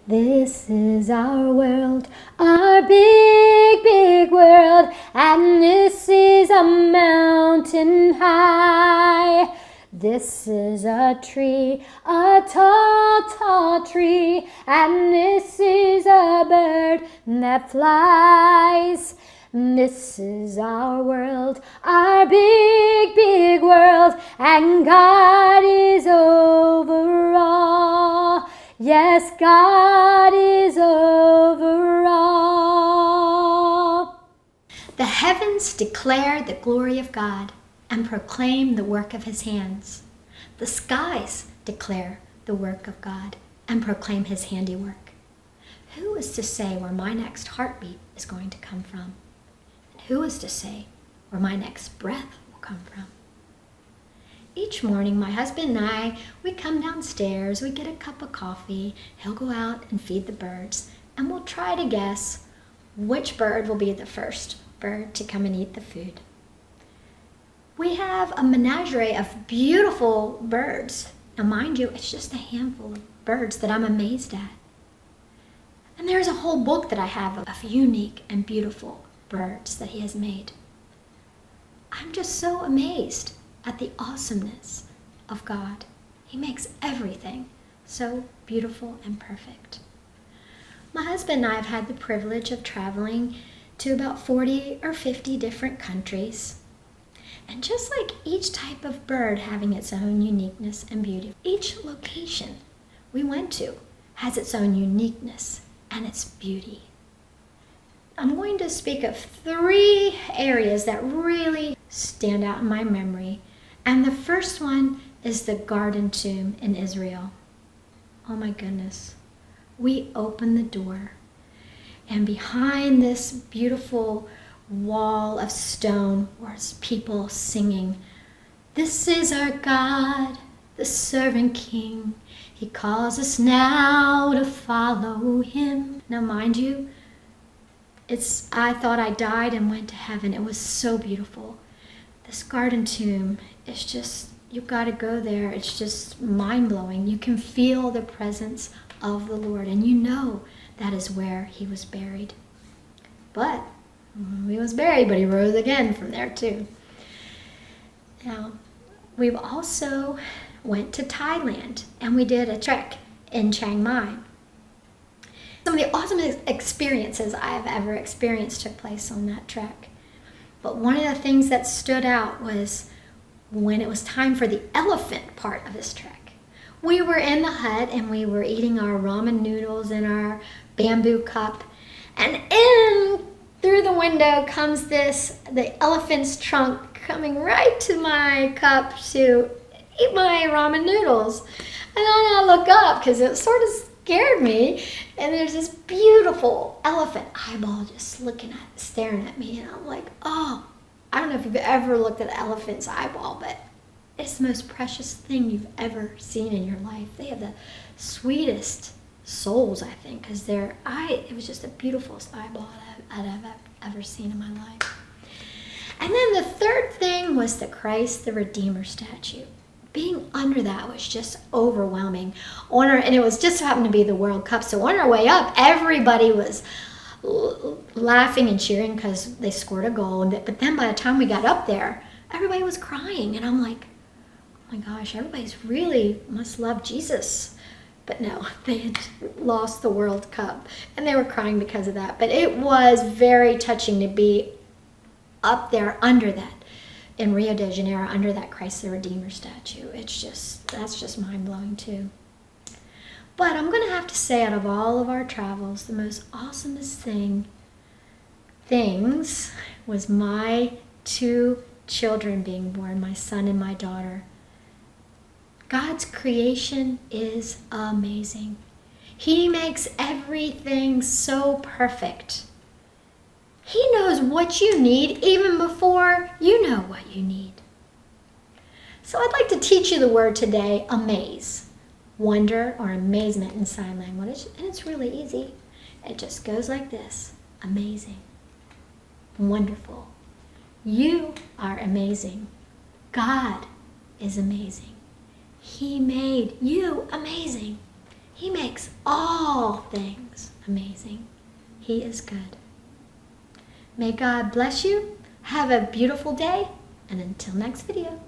This is our world, our big, big world, and this is a mountain high. This is a tree, a tall, tall tree, and this is a bird that flies. This is our world, our big, big world, and God is over all. Yes, God is over all. The heavens declare the glory of God and proclaim the work of his hands. The skies declare the work of God and proclaim his handiwork. Who is to say where my next heartbeat is going to come from? And who is to say where my next breath will come from? Each morning, my husband and I, we come downstairs, we get a cup of coffee, he'll go out and feed the birds, and we'll try to guess which bird will be the first bird to come and eat the food. We have a menagerie of beautiful birds. Now, mind you, it's just a handful of birds that I'm amazed at. And there's a whole book that I have of unique and beautiful birds that he has made. I'm just so amazed at the awesomeness of God. He makes everything so beautiful and perfect. My husband and I have had the privilege of traveling to about 40 or 50 different countries. And just like each type of bird having its own uniqueness and beauty, each location we went to has its own uniqueness and its beauty. I'm going to speak of 3 areas that really stand out in my memory. And the first one is the Garden Tomb in Israel. Oh my goodness. We opened the door, and behind this beautiful wall of stone was people singing, "This is our God, the servant King. He calls us now to follow him." Now mind you, I thought I died and went to heaven. It was so beautiful. This Garden Tomb is just, you've got to go there. It's just mind-blowing. You can feel the presence of the Lord, and you know that is where he was buried. But he was buried, but he rose again from there too. Now, we've also went to Thailand, and we did a trek in Chiang Mai. Some of the awesome experiences I've ever experienced took place on that trek. But one of the things that stood out was when it was time for the elephant part of this trek. We were in the hut and we were eating our ramen noodles in our bamboo cup. And in through the window comes the elephant's trunk coming right to my cup to eat my ramen noodles. And then I look up because it sort of scared me. And there's this beautiful elephant eyeball just staring at me. And I'm like, oh, I don't know if you've ever looked at an elephant's eyeball, but it's the most precious thing you've ever seen in your life. They have the sweetest souls, I think, because it was just the beautifulest eyeball I've ever seen in my life. And then the third thing was the Christ the Redeemer statue. Being under that was just overwhelming. And it was just happened to be the World Cup. So on our way up, everybody was laughing and cheering because they scored a goal. But then by the time we got up there, everybody was crying. And I'm like, oh my gosh, everybody's really must love Jesus. But no, they had lost the World Cup. And they were crying because of that. But it was very touching to be up there under that. In Rio de Janeiro, under that Christ the Redeemer statue. That's just mind-blowing too. But I'm going to have to say, out of all of our travels, the most awesomest things was my 2 children being born, my son and my daughter. God's creation is amazing. He makes everything so perfect. He knows what you need even before you know what you need. So I'd like to teach you the word today, amaze. Wonder or amazement in sign language. And it's really easy. It just goes like this. Amazing. Wonderful. You are amazing. God is amazing. He made you amazing. He makes all things amazing. He is good. May God bless you. Have a beautiful day. And until next video.